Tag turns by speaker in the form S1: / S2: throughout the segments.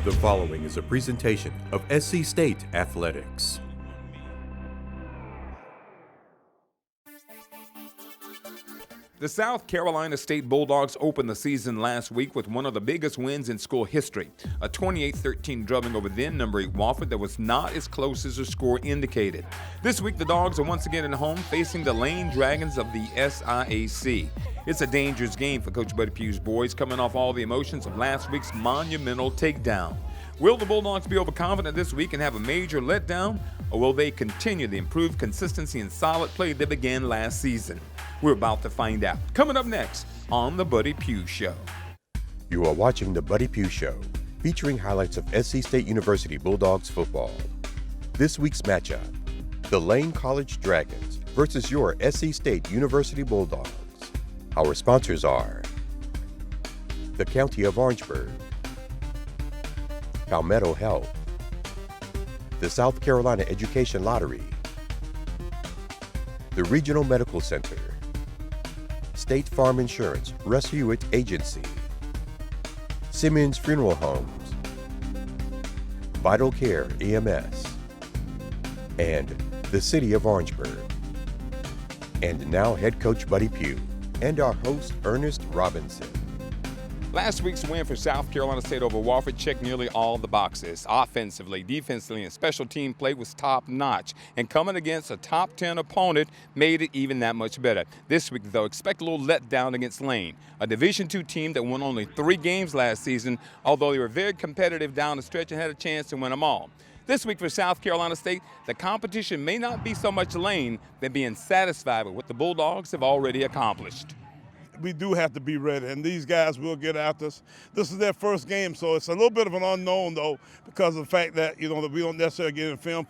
S1: The following is a presentation of S.C.State Athletics.
S2: The South Carolina State Bulldogs opened the season last week with one of the biggest wins in school history, a 28-13 drubbing over then number 8 Wofford that was not as close as the score indicated. This week, the Dogs are once again at home facing the Lane Dragons of the SIAC. It's a dangerous game for Coach Buddy Pough's boys, coming off all the emotions of last week's monumental takedown. Will the Bulldogs be overconfident this week and have a major letdown, or will they continue the improved consistency and solid play they began last season? We're about to find out. Coming up next on The Buddy Pough Show.
S1: You are watching The Buddy Pough Show, featuring highlights of S.C. State University Bulldogs football. This week's matchup, the Lane College Dragons versus your S.C. State University Bulldogs. Our sponsors are the County of Orangeburg, Palmetto Health, the South Carolina Education Lottery, the Regional Medical Center, State Farm Insurance, Russ Hewitt Agency, Simmons Funeral Homes, Vital Care EMS, and the City of Orangeburg. And now head coach Buddy Pough and our host Ernest Robinson.
S2: Last week's win for South Carolina State over Wofford checked nearly all the boxes. Offensively, defensively, and special team play was top-notch. And coming against a top 10 opponent made it even that much better. This week, though, expect a little letdown against Lane, a Division II team that won only 3 games last season, although they were very competitive down the stretch and had a chance to win them all. This week for South Carolina State, the competition may not be so much Lane than being satisfied with what the Bulldogs have already accomplished.
S3: We do have to be ready, and these guys will get after us. This is their first game, so it's a little bit of an unknown, though, because of the fact that, that we don't necessarily get in film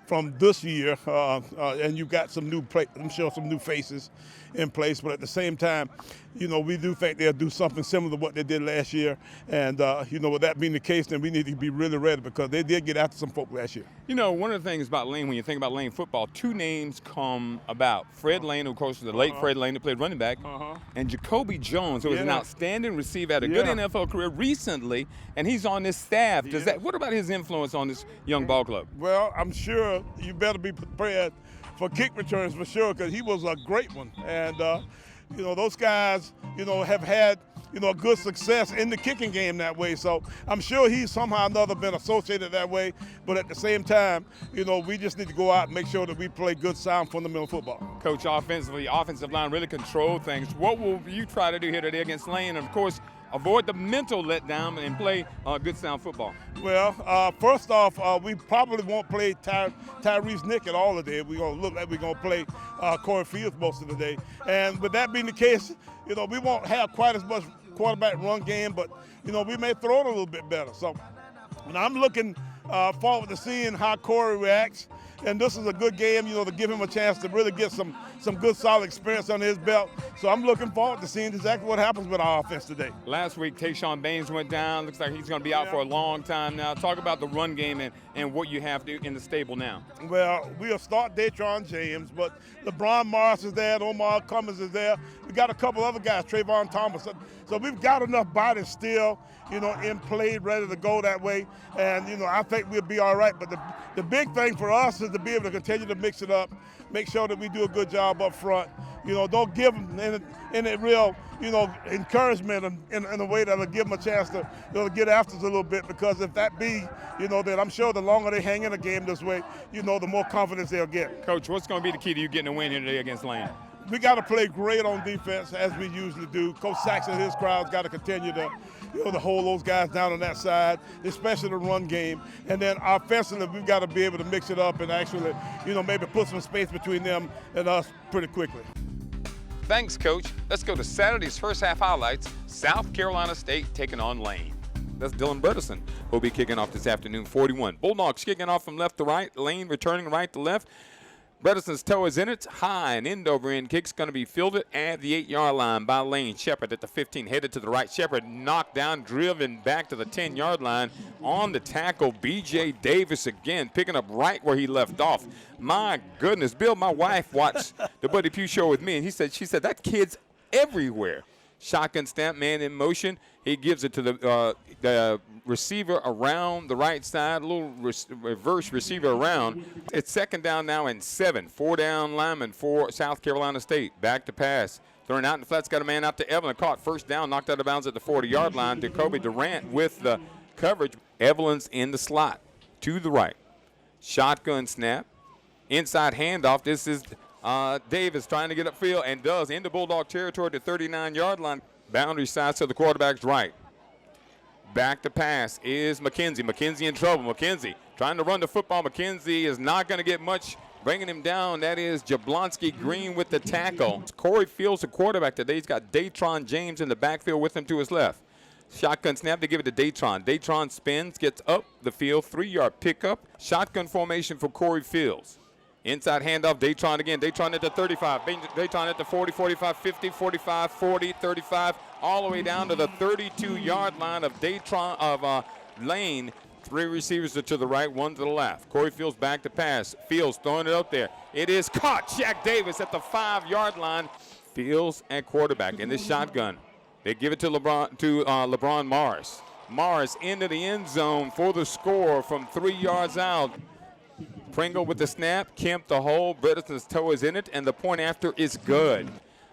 S3: from this year, and you got some new some new faces in place. But at the same time, we do think they'll do something similar to what they did last year. And, with that being the case, then we need to be really ready because they did get after some folk last year.
S2: One of the things about Lane, when you think about Lane football, 2 names come about. Fred Lane, who, of course, was the late Fred Lane that played running back, and Jacoby Jones, who was an outstanding receiver, had a good NFL career recently, and he's on this staff. What about his influence on this young ball club?
S3: Well, I'm sure you better be prepared for kick returns for sure, because he was a great one. And, those guys, have had, a good success in the kicking game that way. So I'm sure he's somehow or another been associated that way. But at the same time, we just need to go out and make sure that we play good, sound, fundamental football.
S2: Coach, offensively, offensive line really control things. What will you try to do here today against Lane? And, of course, avoid the mental letdown and play good, sound football.
S3: Well, first off, we probably won't play Tyrese Nick at all today. We're going to look like we're going to play Corey Fields most of the day. And with that being the case, we won't have quite as much quarterback run game, but, we may throw it a little bit better. So I'm looking forward to seeing how Corey reacts. And this is a good game, to give him a chance to really get some good, solid experience under his belt. So I'm looking forward to seeing exactly what happens with our offense today.
S2: Last week, Tayshawn Baines went down. Looks like he's going to be out for a long time now. Talk about the run game and what you have to in the stable now.
S3: Well, we'll start Datron James, but LeBron Morris is there, Omar Cummins is there. We got a couple other guys, Trayvon Thomas. So we've got enough bodies still, in play, ready to go that way. And, I think we'll be all right. But the big thing for us is to be able to continue to mix it up, make sure that we do a good job up front. Don't give them any real, encouragement in a way that'll give them a chance to get after us a little bit, because if that be, then I'm sure the longer they hang in a game this way, the more confidence they'll get.
S2: Coach, what's going to be the key to you getting a win here today against Lane?
S3: We got to play great on defense, as we usually do. Coach Saxon and his crowd's got to continue to, to hold those guys down on that side, especially the run game. And then offensively, we've got to be able to mix it up and actually, maybe put some space between them and us pretty quickly.
S2: Thanks, Coach. Let's go to Saturday's first half highlights. South Carolina State taking on Lane. That's Dylan Bredesen, who'll be kicking off this afternoon, 41. Bulldogs kicking off from left to right, Lane returning right to left. Bredesen's toe is in it. High and end over end kick's going to be fielded at the 8-yard line by Lane. Shepard at the 15, headed to the right. Shepard knocked down, driven back to the 10-yard line. On the tackle, B.J. Davis again, picking up right where he left off. My goodness, Bill, my wife watched the Buddy Pough show with me, and she said that kid's everywhere. Shotgun snap, man in motion. He gives it to the receiver around the right side, a little reverse receiver around. It's second down now and 7. 4 down lineman for South Carolina State. Back to pass. Throwing out in the flats, got a man out to Evelyn. Caught first down, knocked out of bounds at the 40-yard line. Jacoby Durant with the coverage. Evelyn's in the slot to the right. Shotgun snap. Inside handoff. This is Davis trying to get upfield and does into Bulldog territory to 39-yard line. Boundary side to the quarterback's right. Back to pass is McKenzie. McKenzie in trouble. McKenzie trying to run the football. McKenzie is not going to get much. Bringing him down, that is Jablonski Green with the tackle. Corey Fields, the quarterback today. He's got Datron James in the backfield with him to his left. Shotgun snap, they give it to Datron. Datron spins, gets up the field, 3-yard pickup. Shotgun formation for Corey Fields. Inside handoff, Datron again. Datron at the 35. Datron at the 40, 45, 50, 45, 40, 35, all the way down to the 32-yard line of Datron of Lane. 3 receivers are to the right, 1 to the left. Corey Fields back to pass. Fields throwing it up there. It is caught. Jack Davis at the 5-yard line. Fields at quarterback in this shotgun. They give it to LeBron Morris. Morris into the end zone for the score from 3 yards out. Pringle with the snap. Kemp the hole. Bredeson's toe is in it, and the point after is good.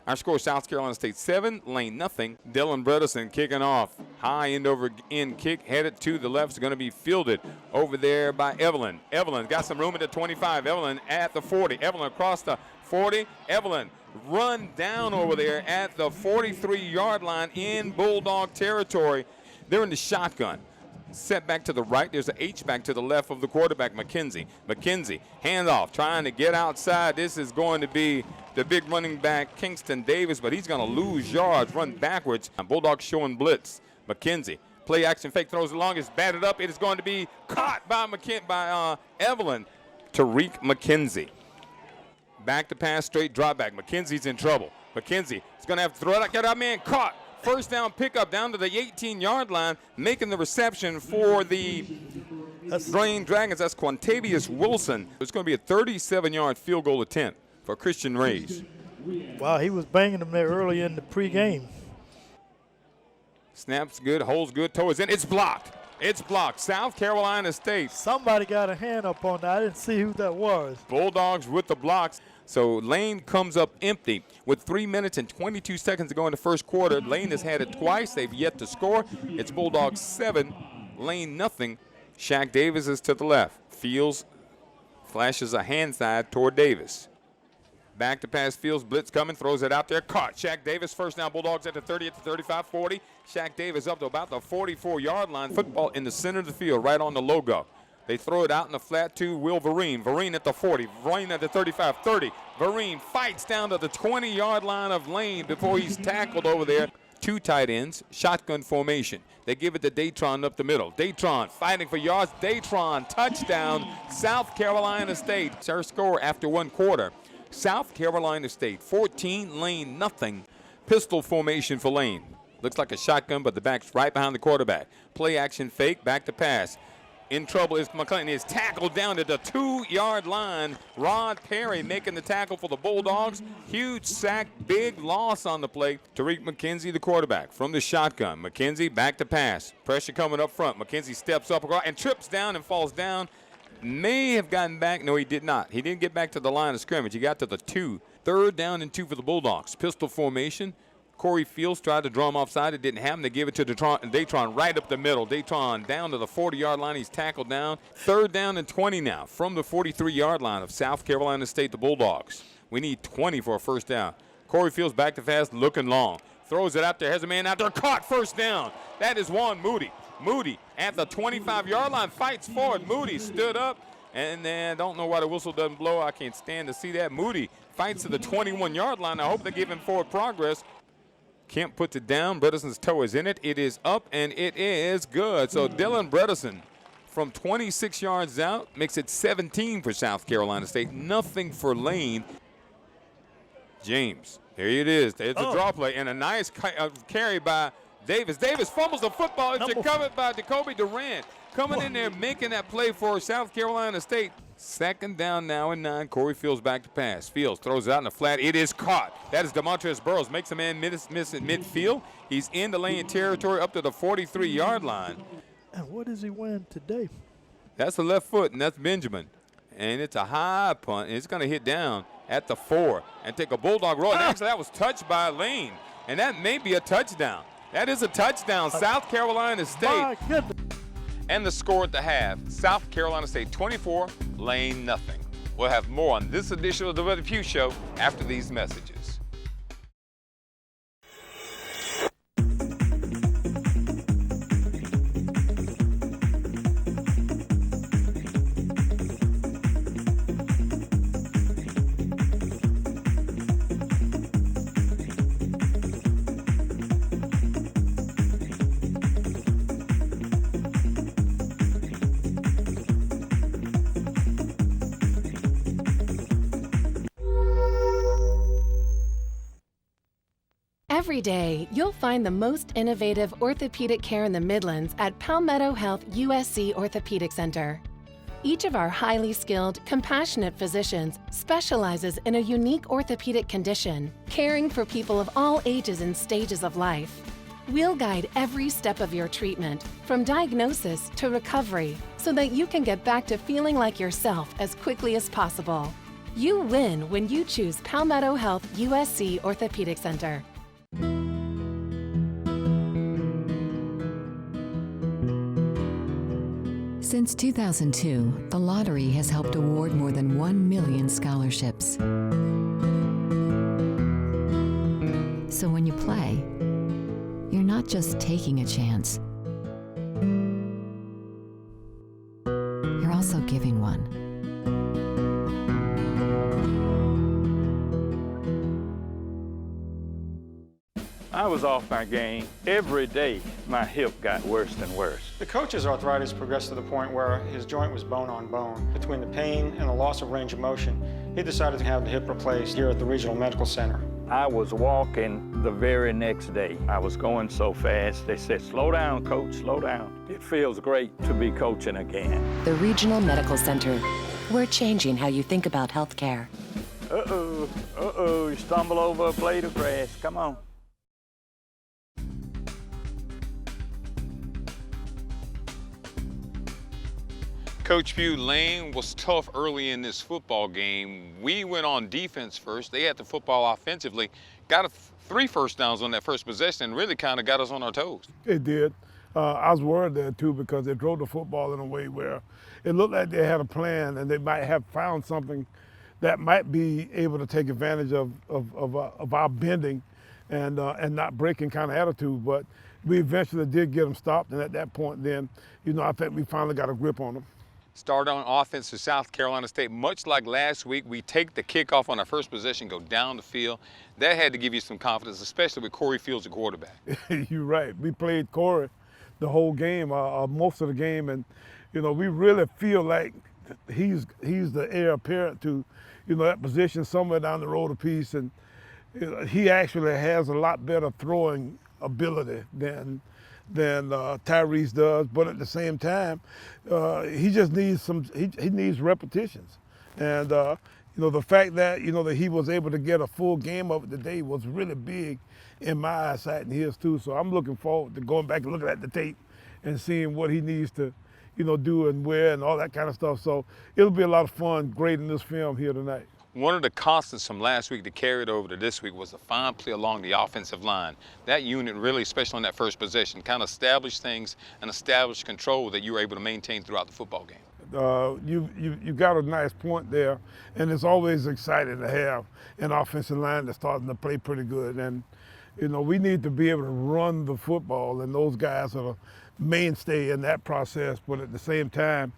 S2: Our score, South Carolina State 7, Lane nothing. Dylan Bredesen kicking off. High end over end kick headed to the left. Is going to be fielded over there by Evelyn. Evelyn got some room at the 25. Evelyn at the 40. Evelyn across the 40. Evelyn run down over there at the 43-yard line in Bulldog territory. They're in the shotgun. Set back to the right. There's an H-back to the left of the quarterback, McKenzie. McKenzie, handoff, trying to get outside. This is going to be the big running back, Kingston Davis, but he's going to lose yards, run backwards. Bulldogs showing blitz. McKenzie, play action fake, throws it long. It's batted up. It is going to be caught by Evelyn. Tariq McKenzie. Back to pass, straight drop back. McKenzie's in trouble. McKenzie is going to have to throw it out. Got that man caught. First down pickup down to the 18-yard line, making the reception for the Lane Dragons. That's Quantavious Wilson. It's going to be a 37-yard field goal attempt for Christian Rays.
S4: Wow, he was banging them there early in the pregame.
S2: Snaps good, holds good, toe is in. It's blocked. It's blocked. South Carolina State.
S4: Somebody got a hand up on that. I didn't see who that was.
S2: Bulldogs with the blocks. So Lane comes up empty with 3 minutes and 22 seconds to go in the first quarter. Lane has had it twice. They've yet to score. It's Bulldogs 7, Lane nothing. Shaq Davis is to the left. Fields flashes a hand side toward Davis. Back to pass, Fields, blitz coming, throws it out there, caught. Shaq Davis, first down, Bulldogs at the 30, at the 35, 40. Shaq Davis up to about the 44-yard line. Football in the center of the field, right on the logo. They throw it out in the flat to Will Vereen. Vereen at the 40, Vereen at the 35, 30. Vereen fights down to the 20-yard line of Lane before he's tackled over there. 2 tight ends, shotgun formation. They give it to Datron up the middle. Datron fighting for yards. Datron, touchdown, South Carolina State. It's our score after 1 quarter. South Carolina State 14, Lane nothing. Pistol formation for Lane. Looks like a shotgun, but the back's right behind the quarterback. Play action fake, back to pass. In trouble is McClain. He is tackled down to the 2-yard line. Rod Perry making the tackle for the Bulldogs. Huge sack, big loss on the play. Tariq McKenzie, the quarterback, from the shotgun. McKenzie back to pass. Pressure coming up front. McKenzie steps up and trips down and falls down. May have gotten back. No, he did not. He didn't get back to the line of scrimmage. He got to the 2. 3rd down and 2 for the Bulldogs. Pistol formation. Corey Fields tried to draw him offside. It didn't happen. They give it to Datron right up the middle. Datron down to the 40-yard line. He's tackled down. 3rd down and 20 now from the 43-yard line of South Carolina State, the Bulldogs. We need 20 for a first down. Corey Fields back to pass, looking long. Throws it out there. Has a man out there. Caught, first down. That is Juan Moody. Moody at the 25-yard line fights forward. Moody stood up, and then don't know why the whistle doesn't blow. I can't stand to see that. Moody fights to the 21-yard line. I hope they give him forward progress. Kemp puts it down. Bredeson's toe is in it. It is up, and it is good. So Dylan Bredesen from 26 yards out makes it 17 for South Carolina State. Nothing for Lane. James, here it is. It's a draw play, and a nice carry by Davis. Davis fumbles the football. It's recovered by Jacoby Durant. Coming in there, making that play for South Carolina State. Second down now and 9. Corey Fields back to pass. Fields throws it out in the flat. It is caught. That is Demontrez Burrows. Makes a man miss at midfield. He's in the lane territory up to the 43-yard line.
S4: And what is he wearing today?
S2: That's the left foot, and that's Benjamin. And it's a high punt, and it's going to hit down at the 4 and take a Bulldog roll. And actually, that was touched by Lane, and that may be a touchdown. That is a touchdown. South Carolina State. And the score at the half, South Carolina State 24, Lane nothing. We'll have more on this edition of the Weather Pugh Show after these messages.
S5: Every day, you'll find the most innovative orthopedic care in the Midlands at Palmetto Health USC Orthopedic Center. Each of our highly skilled, compassionate physicians specializes in a unique orthopedic condition, caring for people of all ages and stages of life. We'll guide every step of your treatment, from diagnosis to recovery, so that you can get back to feeling like yourself as quickly as possible. You win when you choose Palmetto Health USC Orthopedic Center.
S6: Since 2002, the lottery has helped award more than 1 million scholarships. So when you play, you're not just taking a chance. You're also giving one.
S7: I was off my game. Every day, my hip got worse and worse.
S8: The coach's arthritis progressed to the point where his joint was bone on bone. Between the pain and the loss of range of motion, he decided to have the hip replaced here at the Regional Medical Center.
S7: I was walking the very next day. I was going so fast, they said, "Slow down, coach, slow down." It feels great to be coaching again.
S9: The Regional Medical Center. We're changing how you think about health care.
S7: You stumble over a blade of grass. Come on.
S2: Coach Pugh, Lane was tough early in this football game. We went on defense first. They had the football offensively. Got 3 first downs on that first possession and really kind of got us on our toes.
S3: It did. I was worried there too because they drove the football in a way where it looked like they had a plan and they might have found something that might be able to take advantage of our bending and not breaking kind of attitude. But we eventually did get them stopped, and at that point then, I think we finally got a grip on them.
S2: Start on offense for South Carolina State. Much like last week, we take the kickoff on our first possession, go down the field. That had to give you some confidence, especially with Corey Fields, the quarterback.
S3: You're right. We played Corey the whole game, most of the game, and we really feel like he's the heir apparent to that position somewhere down the road a piece, and he actually has a lot better throwing ability than Tyrese does, but at the same time, he just needs he needs repetitions, and the fact that that he was able to get a full game of it today was really big in my eyesight and his too. So I'm looking forward to going back and looking at the tape and seeing what he needs to do and where and all that kind of stuff. So it'll be a lot of fun grading this film here tonight.
S2: One of the constants from last week that carried over to this week was the fine play along the offensive line. That unit really, especially on that first possession, kind of established things and established control that you were able to maintain throughout the football game.
S3: You got a nice point there, and it's always exciting to have an offensive line that's starting to play pretty good. And we need to be able to run the football, and those guys are the mainstay in that process. But at the same time,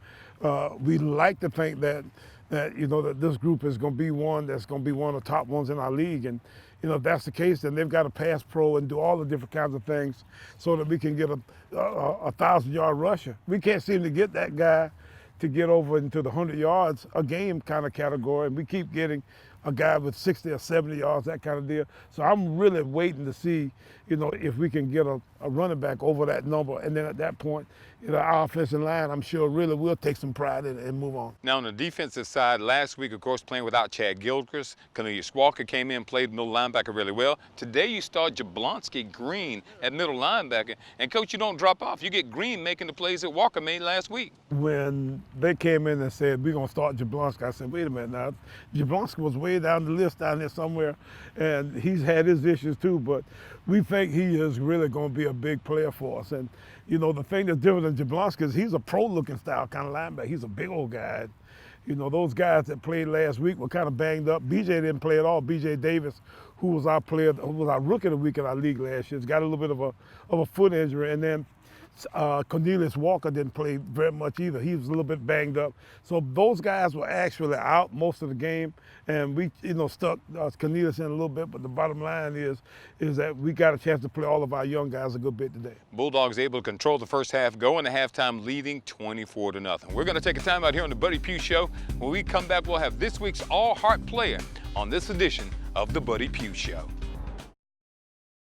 S3: we like to think that this group is going to be one that's going to be one of the top ones in our league. And, if that's the case, then they've got to pass pro and do all the different kinds of things so that we can get a 1,000-yard rusher. We can't seem to get that guy to get over into the 100 yards a game kind of category, and we keep getting a guy with 60 or 70 yards, that kind of deal. So I'm really waiting to see, if we can get a running back over that number. And then at that point, our offensive line, I'm sure, really will take some pride in it and move on.
S2: Now, on the defensive side, last week, of course, playing without Chad Gilchrist, Cornelius Walker came in, played middle linebacker really well. Today, you start Jablonski Green at middle linebacker. And, Coach, you don't drop off. You get Green making the plays that Walker made last week.
S3: When they came in and said, we're going to start Jablonski, I said, wait a minute now. Jablonski was way down the list down there somewhere, and he's had his issues too, but we think he is really going to be a big player for us. And, the thing that's different than Jablonski is he's a pro-looking style kind of linebacker. He's a big old guy. Those guys that played last week were kind of banged up. BJ didn't play at all. BJ Davis, who was our rookie of the week in our league last year, has got a little bit of a foot injury. And then Cornelius Walker didn't play very much either. He was a little bit banged up. So those guys were actually out most of the game, and we, stuck Cornelius in a little bit. But the bottom line is that we got a chance to play all of our young guys a good bit today.
S2: Bulldogs able to control the first half, go into halftime leading 24-0. We're going to take a time out here on the Buddy Pough Show. When we come back, we'll have this week's all-heart player on this edition of the Buddy Pough Show.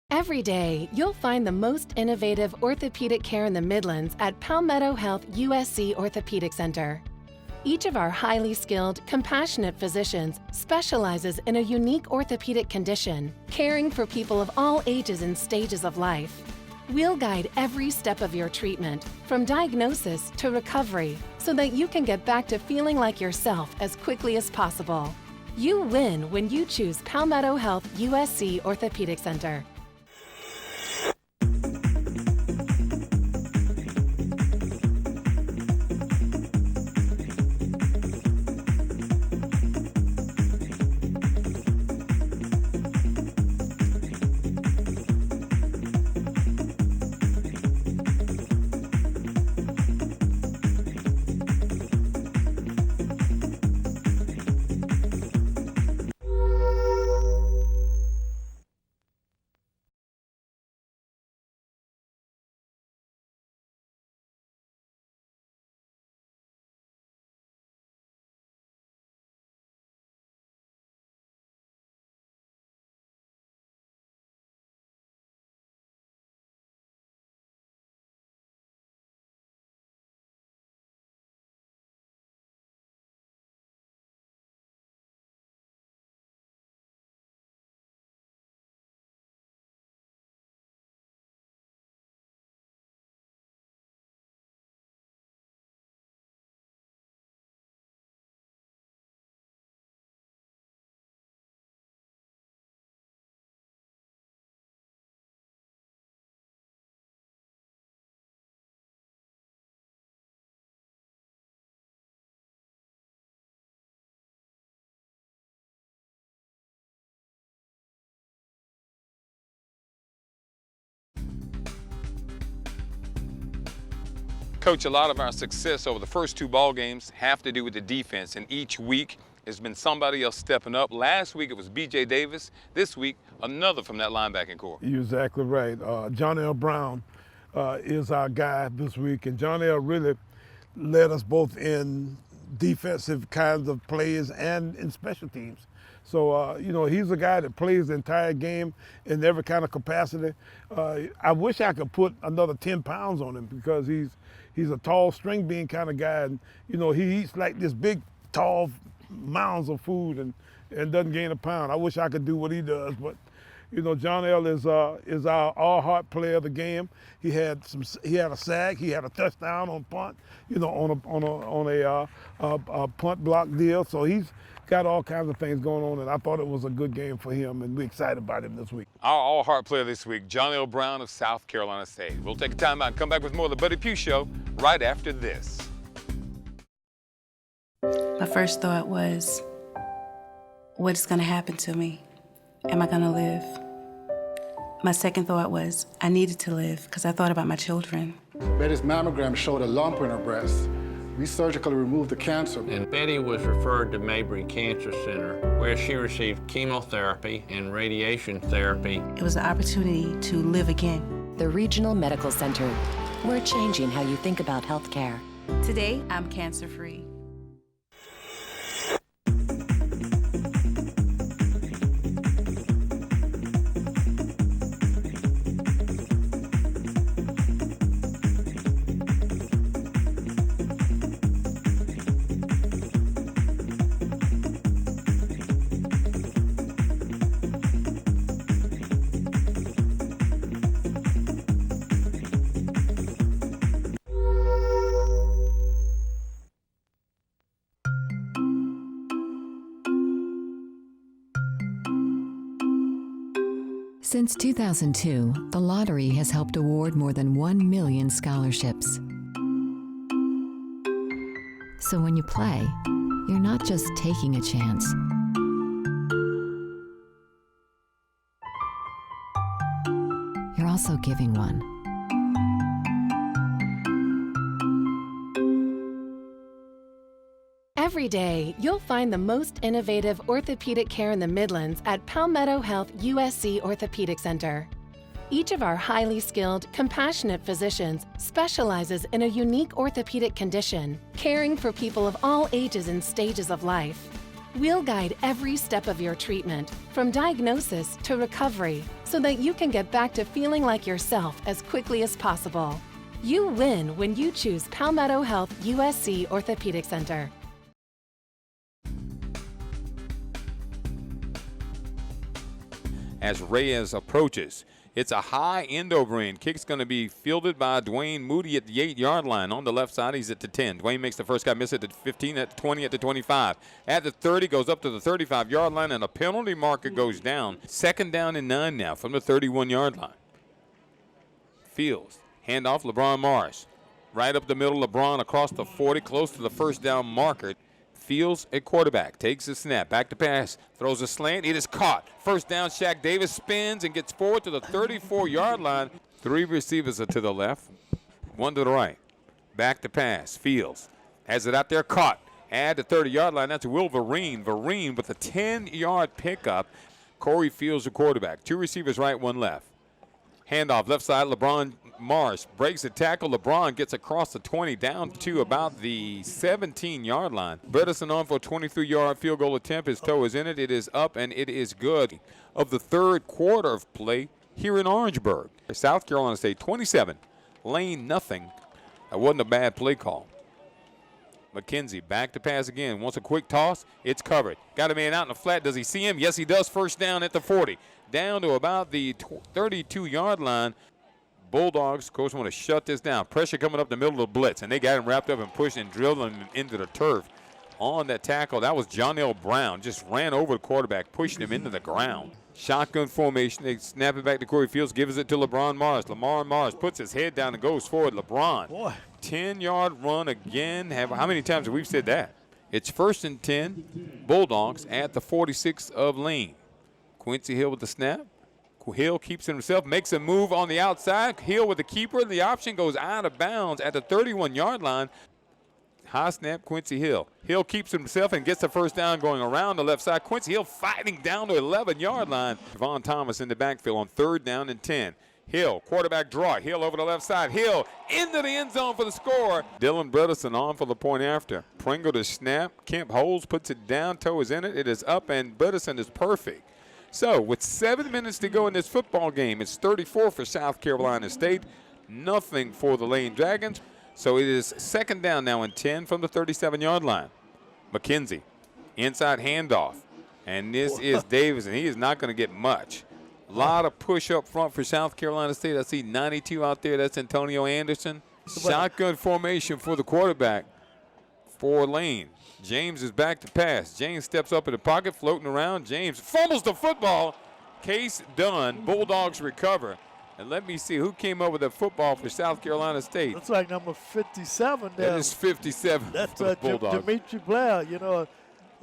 S5: Every day, you'll find the most innovative orthopedic care in the Midlands at Palmetto Health USC Orthopedic Center. Each of our highly skilled, compassionate physicians specializes in a unique orthopedic condition, caring for people of all ages and stages of life. We'll guide every step of your treatment, from diagnosis to recovery, so that you can get back to feeling like yourself as quickly as possible. You win when you choose Palmetto Health USC Orthopedic Center.
S2: Coach, a lot of our success over the first two ball games have to do with the defense, and each week there's been somebody else stepping up. Last week it was B.J. Davis. This week, another from that linebacking core.
S3: You're exactly right. Johnell Brown is our guy this week, and Johnell really led us both in defensive kinds of plays and in special teams. So, he's a guy that plays the entire game in every kind of capacity. I wish I could put another 10 pounds on him because he's a tall string bean kind of guy. And, he eats like this big, tall mounds of food and doesn't gain a pound. I wish I could do what he does, but Johnell is our all-heart player of the game. He had a sack, he had a touchdown on punt, on a punt block deal. So he's got all kinds of things going on, and I thought it was a good game for him, and we're excited about him this week.
S2: Our all-heart player this week, Johnell Brown of South Carolina State. We'll take a time out and come back with more of the Buddy Pough Show right after this.
S10: My first thought was, what's going to happen to me? Am I going to live? My second thought was, I needed to live because I thought about my children.
S11: Betty's mammogram showed a lump in her breast. We surgically removed the cancer.
S12: And Betty was referred to Mabry Cancer Center, where she received chemotherapy and radiation therapy.
S10: It was an opportunity to live again.
S9: The Regional Medical Center. We're changing how you think about health care.
S10: Today, I'm cancer-free.
S6: Since 2002, the lottery has helped award more than 1 million scholarships. So when you play, you're not just taking a chance. You're also giving one.
S5: Every day, you'll find the most innovative orthopedic care in the Midlands at Palmetto Health USC Orthopedic Center. Each of our highly skilled, compassionate physicians specializes in a unique orthopedic condition, caring for people of all ages and stages of life. We'll guide every step of your treatment, from diagnosis to recovery, so that you can get back to feeling like yourself as quickly as possible. You win when you choose Palmetto Health USC Orthopedic Center.
S2: As Reyes approaches, it's a high end over end. Kick's going to be fielded by Dwayne Moody at the 8-yard line. On the left side, he's at the 10. Dwayne makes the first guy miss at the 15, at the 20, at the 25. At the 30, goes up to the 35-yard line, and a penalty marker goes down. 2nd down and 9 now from the 31-yard line. Fields, handoff, LeBron Morris. Right up the middle, LeBron across the 40, close to the first down marker. Fields at quarterback, takes a snap, back to pass, throws a slant, it is caught. First down, Shaq Davis spins and gets forward to the 34-yard line. 3 receivers are to the left, 1 to the right. Back to pass, Fields has it out there, caught. At the 30-yard line, that's Will Vereen. Vereen with a 10-yard pickup. Corey Fields, the quarterback. 2 receivers right, 1 left. Handoff, left side, LeBron Morris breaks the tackle. LeBron gets across the 20 down to about the 17-yard line. Bredesen on for a 23-yard field goal attempt. His toe is in it. It is up, and it is good. Of the 3rd quarter of play here in Orangeburg. South Carolina State 27, Lane nothing. That wasn't a bad play call. McKenzie back to pass again. Wants a quick toss. It's covered. Got a man out in the flat. Does he see him? Yes, he does. First down at the 40. Down to about the 32-yard line. Bulldogs, of course, want to shut this down. Pressure coming up the middle of the blitz, and they got him wrapped up and pushed and drilled him into the turf. On that tackle, that was Johnell Brown. Just ran over the quarterback, pushed him into the ground. Shotgun formation. They snap it back to Corey Fields, gives it to LeBron Morris. Lamar Morris puts his head down and goes forward. LeBron, 10-yard run again. How many times have we said that? It's 1st and 10. Bulldogs at the 46 of Lane. Quincy Hill with the snap. Hill keeps it himself, makes a move on the outside. Hill with the keeper. The option goes out of bounds at the 31-yard line. High snap, Quincy Hill. Hill keeps it himself and gets the first down going around the left side. Quincy Hill fighting down to 11-yard line. Devon Thomas in the backfield on 3rd down and 10. Hill, quarterback draw. Hill over the left side. Hill into the end zone for the score. Dylan Bredesen on for the point after. Pringle to snap. Kemp holds, puts it down. Toe is in it. It is up, and Bredesen is perfect. So, with 7 minutes to go in this football game, it's 34 for South Carolina State, nothing for the Lane Dragons. So, it is 2nd down now and 10 from the 37-yard line. McKenzie, inside handoff. And this is Davis, and he is not going to get much. A lot of push up front for South Carolina State. I see 92 out there. That's Antonio Anderson. Shotgun formation for the quarterback for Lane. James is back to pass. James steps up in the pocket, floating around. James fumbles the football. Case done. Bulldogs recover. And let me see who came up with the football for South Carolina State.
S4: Looks like number 57 there.
S2: That is 57
S4: That's
S2: for the Bulldogs.
S4: Dimitri Blair, you know.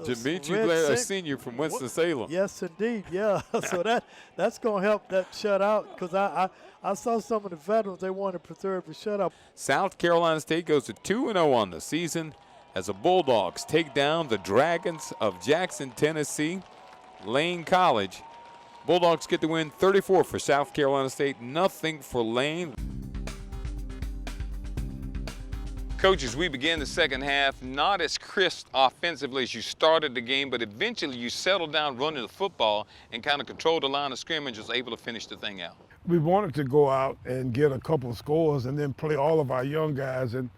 S2: Dimitri Blair, a senior from Winston-Salem.
S4: Yes, indeed, yeah. So that's going to help that shutout, because I saw some of the veterans, they want to preserve the shutout.
S2: South Carolina State goes to 2-0 on the season as the Bulldogs take down the Dragons of Jackson, Tennessee, Lane College. Bulldogs get the win 34 for South Carolina State, nothing for Lane. Coaches, we begin the second half not as crisp offensively as you started the game, but eventually you settled down running the football and kind of controlled the line of scrimmage, was able to finish the thing out.
S3: We wanted to go out and get a couple of scores and then play all of our young guys. And,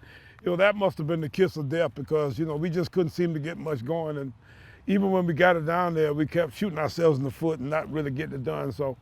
S3: you know, that must have been the kiss of death because, you know, we just couldn't seem to get much going. And even when we got it down there, we kept shooting ourselves in the foot and not really getting it done. So,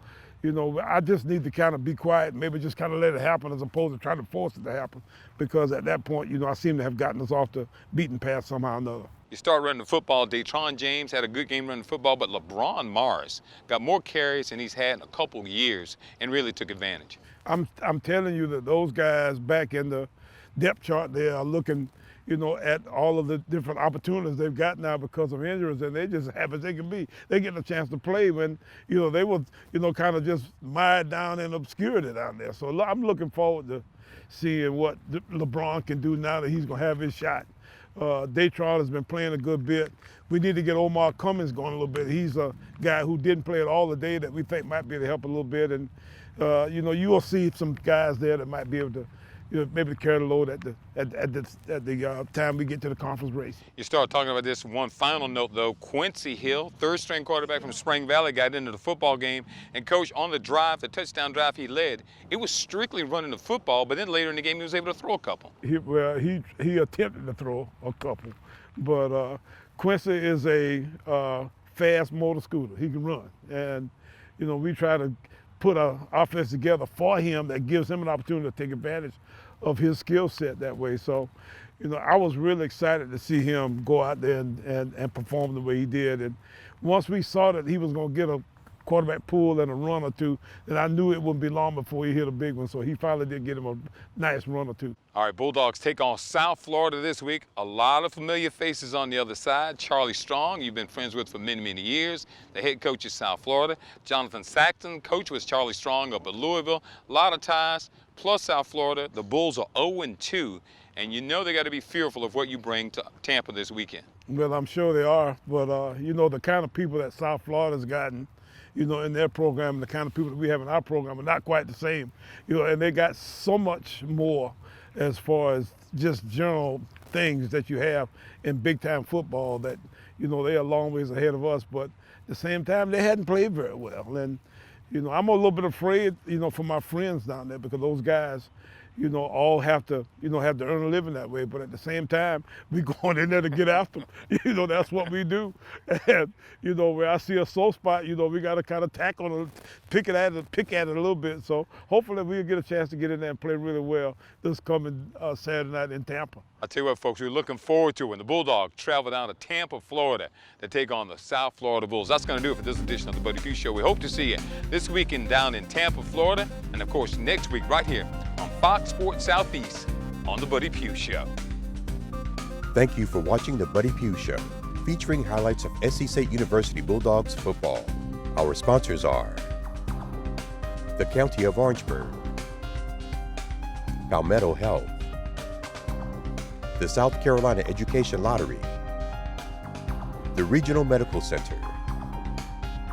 S3: You know, I just need to kind of be quiet, maybe just kind of let it happen as opposed to trying to force it to happen, because at that point, you know, I seem to have gotten us off the beaten path somehow or another.
S2: You start running the football. Datron James had a good game running the football, but LeBron Mars got more carries than he's had in a couple of years and really took advantage.
S3: I'm telling you that those guys back in the depth chart there are looking, you know, at all of the different opportunities they've got now because of injuries, and they just happy as they can be. They get a chance to play when, you know, they were, you know, kind of just mired down in obscurity down there. So I'm looking forward to seeing what LeBron can do now that he's going to have his shot. Datron has been playing a good bit. We need to get Omar Cummings going a little bit. He's a guy who didn't play at all today that we think might be able to help a little bit. And, you know, you will see some guys there that might be able to, you know, maybe carry the load at the time we get to the conference race.
S2: You start talking about this. One final note, though. Quincy Hill, third-string quarterback from Spring Valley, got into the football game. And, Coach, on the drive, the touchdown drive he led, it was strictly running the football, but then later in the game he was able to throw a couple.
S3: He attempted to throw a couple. But Quincy is a fast motor scooter. He can run. And, you know, we try to put an offense together for him that gives him an opportunity to take advantage of his skill set that way. So, you know, I was really excited to see him go out there and perform the way he did. And once we saw that he was going to get a quarterback pull and a run or two, then I knew it wouldn't be long before he hit a big one. So he finally did get him a nice run or two.
S2: All right, Bulldogs take on South Florida this week. A lot of familiar faces on the other side. Charlie Strong, you've been friends with for many, many years. The head coach is South Florida. Jonathan Saxton, coach was Charlie Strong up at Louisville. A lot of ties, plus South Florida. The Bulls are 0-2, and you know they got to be fearful of what you bring to Tampa this weekend.
S3: Well, I'm sure they are, but you know, the kind of people that South Florida's gotten, you know, in their program, and the kind of people that we have in our program are not quite the same. You know, and they got so much more as far as just general things that you have in big-time football that, you know, they're a long ways ahead of us, but at the same time, they hadn't played very well. And, you know, I'm a little bit afraid, you know, for my friends down there, because those guys, you know, all have to earn a living that way. But at the same time, we going in there to get after them. You know, that's what we do. And, you know, where I see a slow spot, you know, we got to kind of tackle it, pick at it a little bit. So hopefully we'll get a chance to get in there and play really well this coming Saturday night in Tampa.
S2: I'll tell you what, folks, we're looking forward to when the Bulldogs travel down to Tampa, Florida to take on the South Florida Bulls. That's going to do it for this edition of the Buddy Pough Show. We hope to see you this weekend down in Tampa, Florida, and, of course, next week right here on Fox Sports Southeast on the Buddy Pough Show.
S1: Thank you for watching the Buddy Pough Show, featuring highlights of S.C.State University Bulldogs football. Our sponsors are the County of Orangeburg, Palmetto Health, the South Carolina Education Lottery, the Regional Medical Center,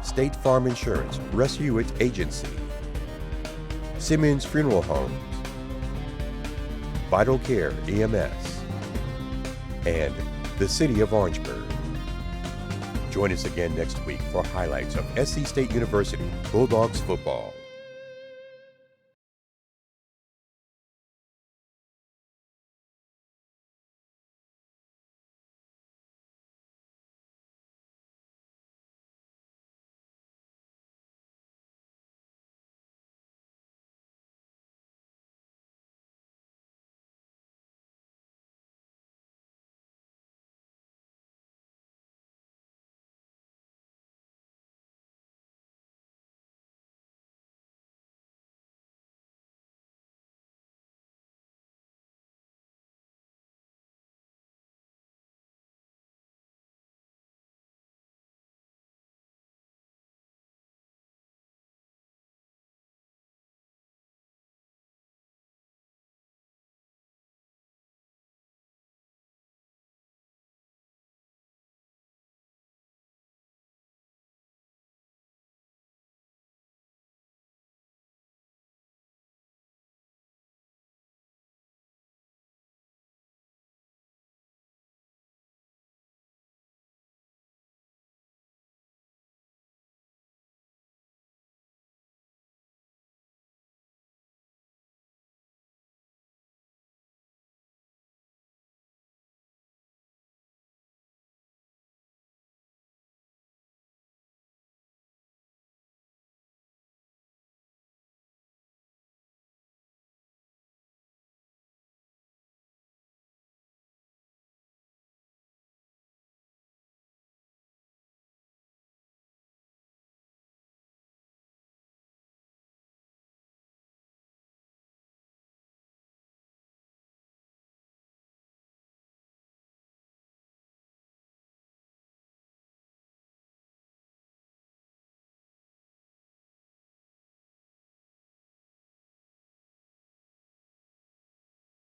S1: State Farm Insurance Rescue It Agency, Simmons Funeral Homes, Vital Care EMS, and the City of Orangeburg. Join us again next week for highlights of S.C. State University Bulldogs football.